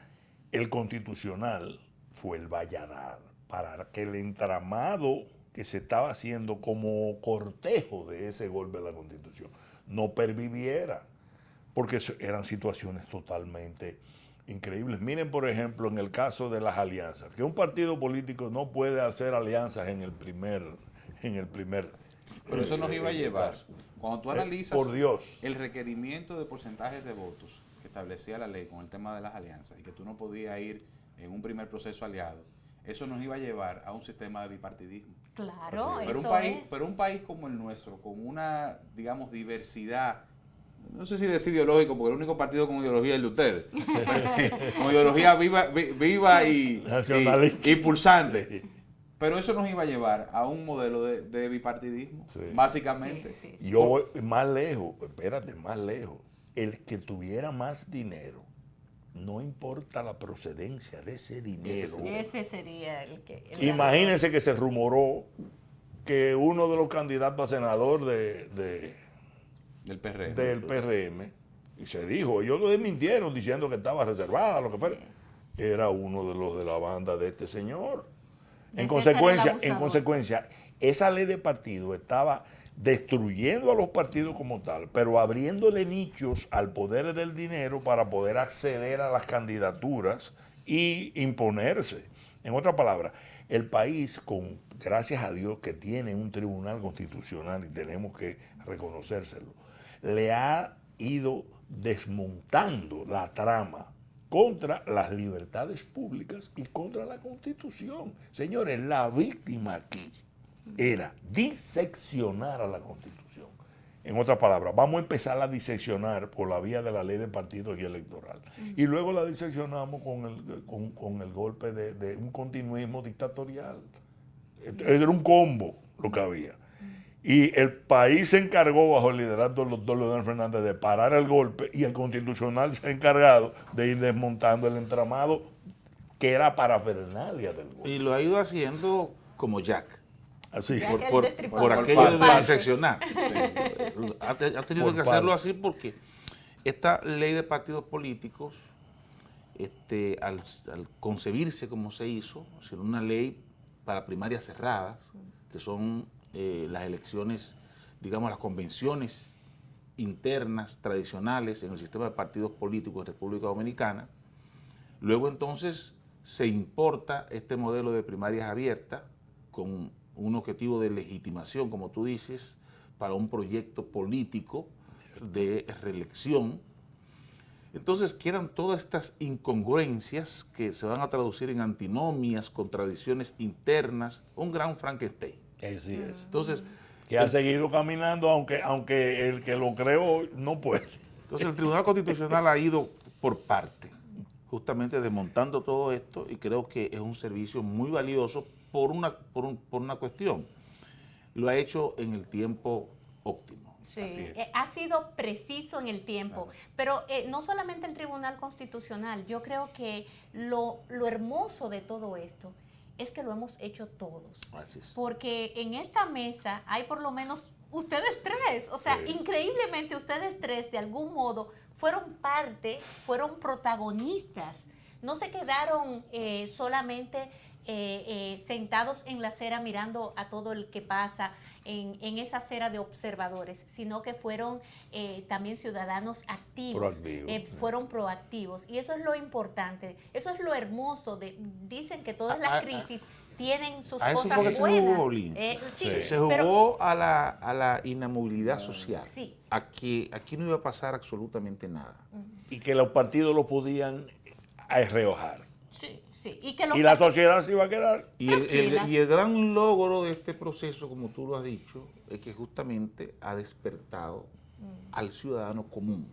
Speaker 1: El Constitucional fue el valladar para que el entramado que se estaba haciendo como cortejo de ese golpe a la Constitución no perviviera. Porque eran situaciones totalmente increíbles. Miren, por ejemplo, en el caso de las alianzas, que un partido político no puede hacer alianzas en el primer
Speaker 8: pero eso nos iba a llevar. Cuando tú analizas
Speaker 1: por Dios,
Speaker 8: el requerimiento de porcentajes de votos que establecía la ley con el tema de las alianzas y que tú no podías ir en un primer proceso aliado, eso nos iba a llevar a un sistema de bipartidismo.
Speaker 2: Claro,
Speaker 8: pero un país como el nuestro, con una, digamos, diversidad, no sé si es ideológico, porque el único partido con ideología es el de ustedes, con ideología viva y pulsante. Pero eso nos iba a llevar a un modelo de bipartidismo,
Speaker 1: Sí.
Speaker 8: básicamente.
Speaker 2: Sí, sí, sí.
Speaker 1: Yo voy más lejos, espérate, más lejos. El que tuviera más dinero, no importa la procedencia de ese dinero.
Speaker 2: Ese sería el que...
Speaker 1: Imagínense que se rumoró que uno de los candidatos a senador
Speaker 8: Del PRM.
Speaker 1: del PRM, y se dijo, ellos lo desmintieron diciendo que estaba reservada, lo que fuera, era uno de los de la banda de este señor.
Speaker 2: De
Speaker 1: En
Speaker 2: César el abusador.
Speaker 1: consecuencia, esa ley de partido estaba destruyendo a los partidos como tal, pero abriéndole nichos al poder del dinero para poder acceder a las candidaturas y imponerse. En otras palabras, el país, gracias a Dios que tiene un tribunal constitucional y tenemos que reconocérselo, le ha ido desmontando la trama contra las libertades públicas y contra la Constitución. Señores, la víctima aquí era diseccionar a la Constitución. En otras palabras, vamos a empezar a diseccionar por la vía de la ley de partidos y electoral. Y luego la diseccionamos con el golpe de un continuismo dictatorial. Era un combo lo que había. Y el país se encargó, bajo el liderazgo del doctor Leonel Fernández, de parar el golpe, y el Constitucional se ha encargado de ir desmontando el entramado que era parafernalia del golpe.
Speaker 3: Y lo ha ido haciendo como Jack.
Speaker 1: Así.
Speaker 2: Jack el
Speaker 3: Por
Speaker 2: Destripador.
Speaker 3: aquello de
Speaker 2: Parte.
Speaker 3: diseccionar. Ha tenido
Speaker 1: Por
Speaker 3: que hacerlo
Speaker 1: parte.
Speaker 3: así porque esta ley de partidos políticos, al concebirse como se hizo, sino una ley para primarias cerradas, que son las elecciones, digamos, las convenciones internas tradicionales en el sistema de partidos políticos en República Dominicana. Luego entonces se importa este modelo de primarias abiertas con un objetivo de legitimación, como tú dices, para un proyecto político de reelección. Entonces quedan todas estas incongruencias que se van a traducir en antinomias, contradicciones internas, un gran Frankenstein.
Speaker 1: Así es.
Speaker 3: Entonces,
Speaker 1: Que ha seguido caminando, aunque el que lo creó no puede.
Speaker 3: entonces el Tribunal Constitucional ha ido por parte, justamente desmontando todo esto, y creo que es un servicio muy valioso por una cuestión. Lo ha hecho en el tiempo óptimo.
Speaker 2: Sí,
Speaker 8: Así es.
Speaker 2: ha sido preciso en el tiempo, pero no solamente el Tribunal Constitucional, yo creo que lo hermoso de todo esto es que lo hemos hecho todos,
Speaker 3: Así es.
Speaker 2: porque en esta mesa hay por lo menos ustedes tres, o sea,
Speaker 1: Sí.
Speaker 2: increíblemente ustedes tres de algún modo fueron parte, fueron protagonistas, no se quedaron solamente sentados en la acera mirando a todo el que pasa en esa acera de observadores, sino que fueron también ciudadanos activos,
Speaker 1: Proactivos.
Speaker 2: fueron proactivos. Y eso es lo importante, eso es lo hermoso. Dicen que todas las crisis tienen sus
Speaker 3: A eso
Speaker 2: cosas
Speaker 3: fue que se
Speaker 2: buenas.
Speaker 3: jugó Lins.
Speaker 2: Sí,
Speaker 3: Se jugó
Speaker 2: pero-
Speaker 3: a la inamovilidad social,
Speaker 2: Sí.
Speaker 3: a que aquí no iba a pasar absolutamente nada.
Speaker 1: Y que los partidos lo podían rehojar.
Speaker 2: Sí, sí. Y que los
Speaker 1: Y la sociedad se iba a quedar.
Speaker 3: Y
Speaker 2: Tranquila.
Speaker 3: el gran logro de este proceso, como tú lo has dicho, es que justamente ha despertado al ciudadano común.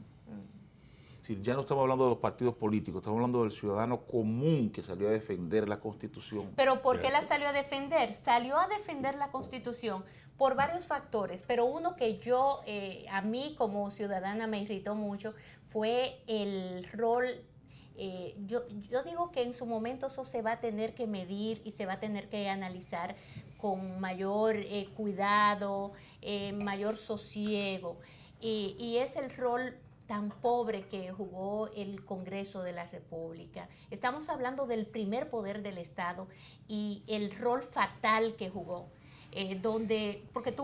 Speaker 3: Es decir, ya no estamos hablando de los partidos políticos, estamos hablando del ciudadano común que salió a defender la Constitución.
Speaker 2: Pero ¿por qué la salió a defender? Salió a defender la Constitución por varios factores, pero uno que a mí como ciudadana me irritó mucho fue el rol. Yo digo que en su momento eso se va a tener que medir y se va a tener que analizar con mayor cuidado, mayor sosiego, y es el rol tan pobre que jugó el Congreso de la República. Estamos hablando del primer poder del Estado y el rol fatal que jugó, porque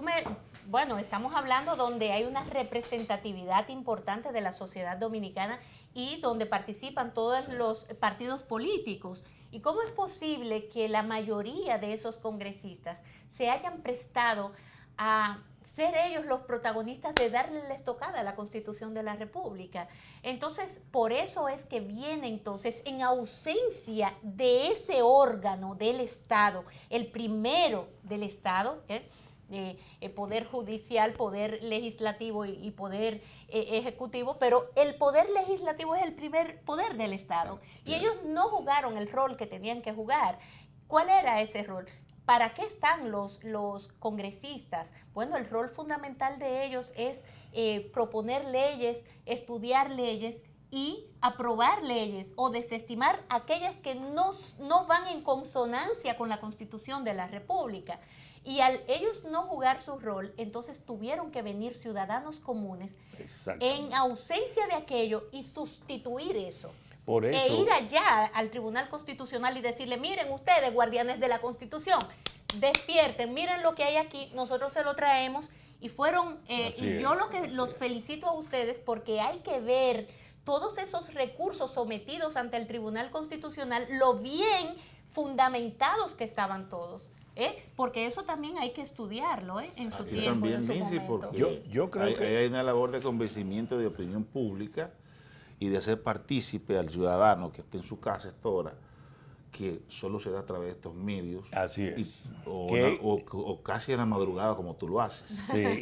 Speaker 2: estamos hablando donde hay una representatividad importante de la sociedad dominicana y donde participan todos los partidos políticos. ¿Y cómo es posible que la mayoría de esos congresistas se hayan prestado a ser ellos los protagonistas de darle la estocada a la Constitución de la República? Entonces, por eso es que viene entonces, en ausencia de ese órgano del Estado, el primero del Estado, poder judicial, poder legislativo y poder ejecutivo, pero el poder legislativo es el primer poder del Estado. Y ellos no jugaron el rol que tenían que jugar. ¿Cuál era ese rol? ¿para qué están los congresistas? Bueno, el rol fundamental de ellos es proponer leyes, estudiar leyes y aprobar leyes o desestimar aquellas que no van en consonancia con la Constitución de la República. Y al ellos no jugar su rol, entonces tuvieron que venir ciudadanos comunes en ausencia de aquello y sustituir eso.
Speaker 1: Por eso,
Speaker 2: e ir allá al Tribunal Constitucional y decirle, miren ustedes, guardianes de la Constitución, despierten, miren lo que hay aquí, nosotros se lo traemos. Y fueron, y yo los felicito a ustedes porque hay que ver todos esos recursos sometidos ante el Tribunal Constitucional, lo bien fundamentados que estaban todos. Porque eso también hay que estudiarlo en su tiempo,
Speaker 3: también,
Speaker 2: en su
Speaker 3: Lindsay,
Speaker 2: momento.
Speaker 3: porque
Speaker 1: yo creo que
Speaker 3: hay una labor de convencimiento de opinión pública y de hacer partícipe al ciudadano que esté en su casa a esta hora, que solo se da a través de estos medios.
Speaker 1: Así es.
Speaker 3: O casi en la madrugada como tú lo haces.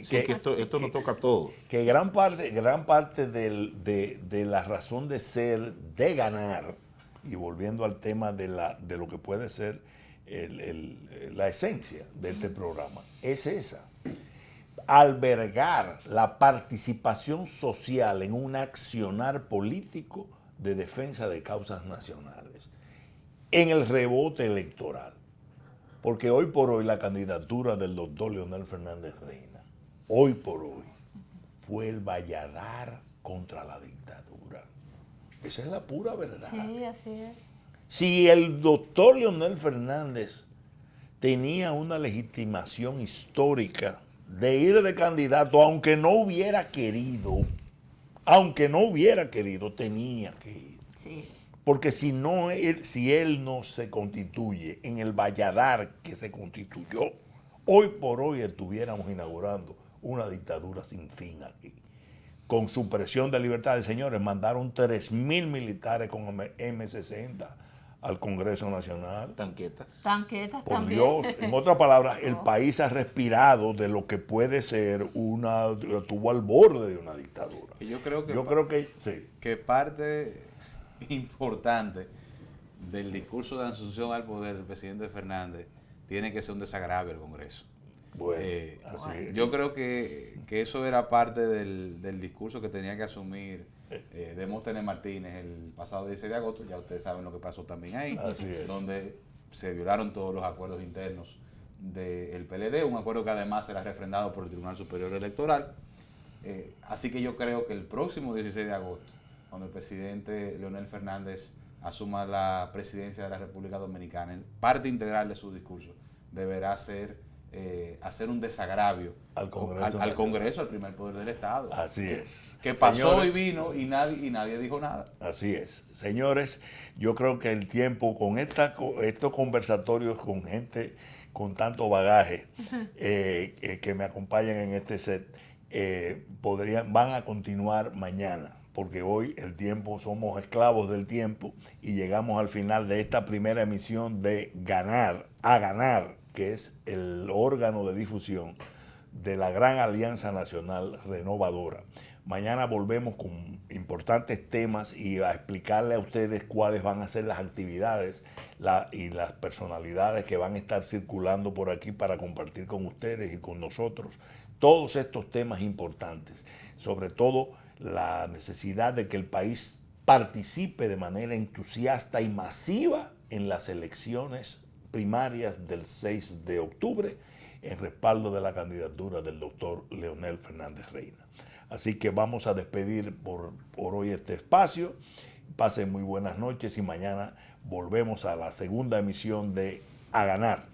Speaker 1: Sí,
Speaker 3: que esto nos toca a todos.
Speaker 1: Que gran parte de la razón de ser, de ganar, y volviendo al tema de lo que puede ser la esencia de este programa, es esa. Albergar la participación social en un accionar político de defensa de causas nacionales, en el rebote electoral. Porque hoy por hoy la candidatura del doctor Leonel Fernández Reina, hoy por hoy, fue el valladar contra la dictadura. Esa es la pura verdad.
Speaker 2: Sí, así es.
Speaker 1: Si el doctor Leonel Fernández tenía una legitimación histórica de ir de candidato, aunque no hubiera querido, tenía que ir.
Speaker 2: Sí.
Speaker 1: Porque si él no se constituye en el valladar que se constituyó, hoy por hoy estuviéramos inaugurando una dictadura sin fin aquí. Con supresión de libertades, señores, mandaron 3.000 militares con M60 al Congreso Nacional.
Speaker 3: Tanquetas
Speaker 1: Por
Speaker 2: también.
Speaker 1: Dios, en otras palabras, el país ha respirado de lo que puede ser estuvo al borde de una dictadura.
Speaker 8: Y yo creo que
Speaker 1: sí.
Speaker 8: Que parte importante del discurso de asunción al poder del presidente Fernández tiene que ser un desagravio al Congreso.
Speaker 1: Bueno, así es.
Speaker 8: Yo creo que eso era parte del discurso que tenía que asumir Demóstenes Martínez el pasado 16 de agosto. Ya ustedes saben lo que pasó también ahí, donde se violaron todos los acuerdos internos del PLD, un acuerdo que además será refrendado por el Tribunal Superior Electoral. Así que yo creo que el próximo 16 de agosto, cuando el presidente Leonel Fernández asuma la presidencia de la República Dominicana, parte integral de su discurso deberá ser hacer un desagravio al Congreso, al primer poder del Estado.
Speaker 1: Así es.
Speaker 8: Que pasó,
Speaker 1: señores,
Speaker 8: y vino y nadie dijo nada.
Speaker 1: Así es. Señores, yo creo que el tiempo con estos conversatorios con gente con tanto bagaje que me acompañan en este set, van a continuar mañana, porque hoy el tiempo, somos esclavos del tiempo y llegamos al final de esta primera emisión de Ganar a Ganar, que es el órgano de difusión de la Gran Alianza Nacional Renovadora. Mañana volvemos con importantes temas y a explicarle a ustedes cuáles van a ser las actividades y las personalidades que van a estar circulando por aquí para compartir con ustedes y con nosotros todos estos temas importantes, sobre todo la necesidad de que el país participe de manera entusiasta y masiva en las elecciones primarias del 6 de octubre en respaldo de la candidatura del doctor Leonel Fernández Reina. Así que vamos a despedir por hoy este espacio. Pasen muy buenas noches y mañana volvemos a la segunda emisión de A Ganar